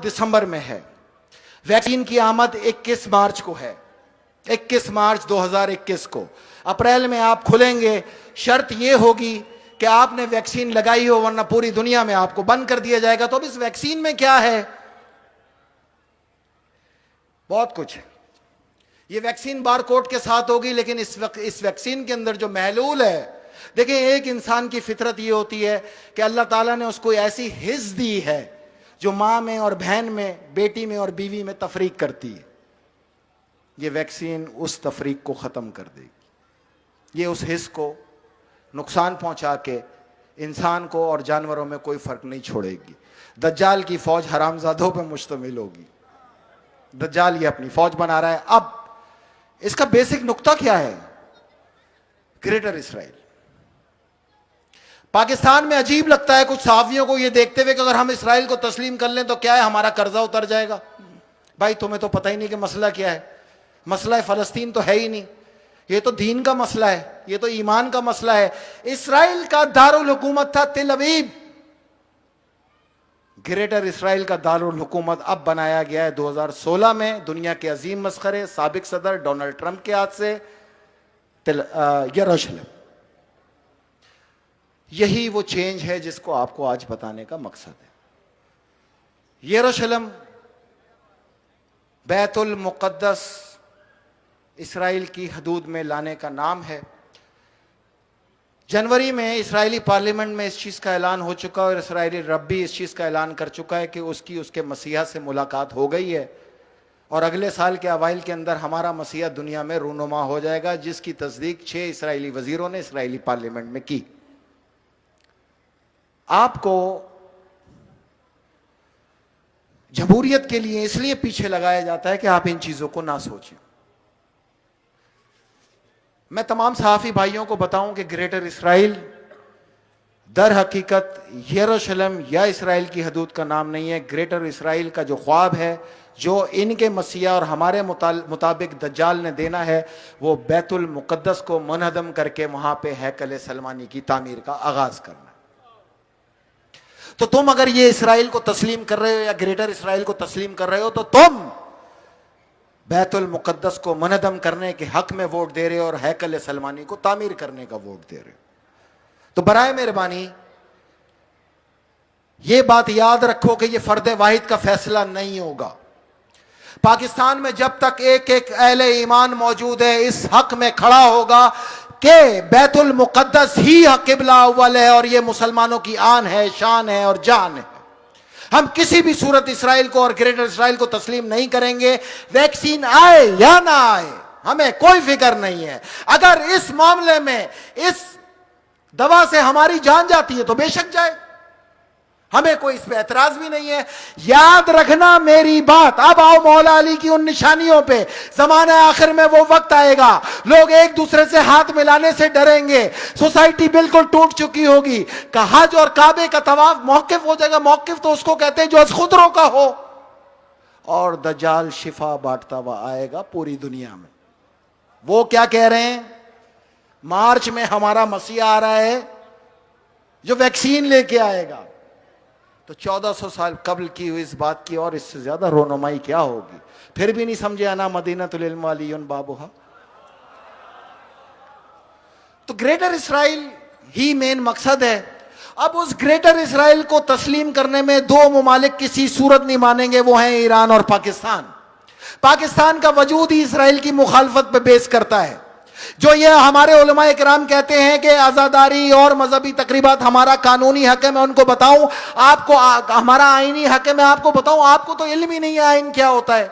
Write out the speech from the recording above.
दिसंबर में है, वैक्सीन की आमद 21 मार्च को है, 21 मार्च 2021 को। अप्रैल में आप खुलेंगे, शर्त यह होगी कि आपने वैक्सीन लगाई हो, वरना पूरी दुनिया में आपको बंद कर दिया जाएगा। तो अब इस वैक्सीन में क्या है? बहुत कुछ है। ये वैक्सीन बारकोड के साथ होगी, लेकिन इस वैक्सीन के अंदर जो महलूल है, देखिए एक इंसान की फितरत ये होती है कि अल्लाह ताला ने उसको ऐसी हिस्स दी है जो मां में और बहन में, बेटी में और बीवी में तफरीक करती है। ये वैक्सीन उस तफरीक को खत्म कर देगी। ये उस हिस्स को नुकसान पहुंचा के इंसान को और जानवरों में कोई फर्क नहीं छोड़ेगी। दज्जाल की फौज हरामजादों पर मुश्तमिल होगी। दज्जाल ये अपनी फौज बना रहा है। अब इसका बेसिक नुक्ता क्या है? Greater Israel. पाकिस्तान में अजीब लगता है कुछ सहाफियों को ये देखते हुए कि अगर हम इसराइल को तस्लीम कर लें तो क्या है, हमारा कर्जा उतर जाएगा। भाई तुम्हें तो पता ही नहीं कि मसला क्या है। मसला है फलस्तीन तो है ही नहीं, ये तो दीन का मसला है, ये तो ईमान का मसला है। इसराइल का दारुल हुकूमत था तिल अवीव। ग्रेटर इसराइल का दारुल हुकूमत अब बनाया गया है 2016 में दुनिया के अजीम मस्खरे साबिक सदर डोनाल्ड ट्रंप के हाथ से यरूशलेम। यही वो चेंज है जिसको आपको आज बताने का मकसद है। यरूशलेम बैतुल मुक़द्दस इसराइल की हदूद में लाने का नाम है। जनवरी में इस्राएली पार्लियामेंट में इस चीज़ का ऐलान हो चुका है और इस्राएली रब भी इस चीज़ का ऐलान कर चुका है कि उसके मसीहा से मुलाकात हो गई है और अगले साल के अवाइल के अंदर हमारा मसीहा दुनिया में रूनुमा हो जाएगा, जिसकी तस्दीक 6 इस्राएली वजीरों ने इस्राएली पार्लियामेंट में की। आपको जमहूरियत के लिए इसलिए पीछे लगाया जाता है कि आप इन चीज़ों को ना सोचें। मैं तमाम सहाफ़ी भाइयों को बताऊं कि ग्रेटर इसराइल दर हकीकत यरूशलेम या इसराइल की हदूद का नाम नहीं है। ग्रेटर इसराइल का जो ख्वाब है, जो इनके मसीहा और हमारे मुताबिक दज्जाल ने देना है, वो बैतुल मुक़द्दस को मुनहदम करके वहां पे हैकल सलमानी की तामीर का आगाज करना। तो तुम अगर ये इसराइल को तस्लीम कर रहे हो या ग्रेटर इसराइल को तस्लीम कर रहे हो, तो तुम बैतुल मुक़द्दस को मुनहदम करने के हक में वोट दे रहे हो और हैकल सलमानी को तामीर करने का वोट दे रहे हो। तो बराए मेहरबानी ये बात याद रखो कि ये फर्द वाहिद का फैसला नहीं होगा। पाकिस्तान में जब तक एक एक अहले ईमान मौजूद है, इस हक में खड़ा होगा कि बैतुल मुक़द्दस ही क़िबला अव्वल है और ये मुसलमानों की आन है, शान है और जान है। हम किसी भी सूरत इसराइल को और ग्रेटर इसराइल को तस्लीम नहीं करेंगे। वैक्सीन आए या ना आए हमें कोई फिक्र नहीं है। अगर इस मामले में इस दवा से हमारी जान जाती है तो बेशक जाए, हमें कोई इस पे एतराज भी नहीं है। याद रखना मेरी बात। अब आओ मौला अली की उन निशानियों पे। ज़माने आखिर में वो वक्त आएगा, लोग एक दूसरे से हाथ मिलाने से डरेंगे, सोसाइटी बिल्कुल टूट चुकी होगी, हज और काबे का तवाफ मौकिफ हो जाएगा। मौकिफ तो उसको कहते हैं जो अज खुद रोका हो। और दज्जाल शिफा बांटता हुआ आएगा पूरी दुनिया में। वो क्या कह रहे हैं? मार्च में हमारा मसीहा आ रहा है जो वैक्सीन लेके आएगा। तो 1400 साल कबल की हुई इस बात की और इससे ज्यादा रोनुमाई क्या होगी? फिर भी नहीं समझे अना मदीनतुल इल्म वालियुन बाबुहा। तो ग्रेटर इसराइल ही मेन मकसद है। अब उस ग्रेटर इसराइल को तस्लीम करने में दो मुमालिक किसी सूरत नहीं मानेंगे, वो हैं ईरान और पाकिस्तान। पाकिस्तान का वजूद ही इसराइल की मुखालफत पे बेस करता है। जो ये हमारे उलमा इकराम कहते हैं कि आज़ादारी और मजहबी तकरीबात हमारा कानूनी हक है, मैं उनको बताऊं आपको हमारा आईनी हक है। मैं आपको बताऊं, आपको तो इल्म ही नहीं है आइन क्या होता है।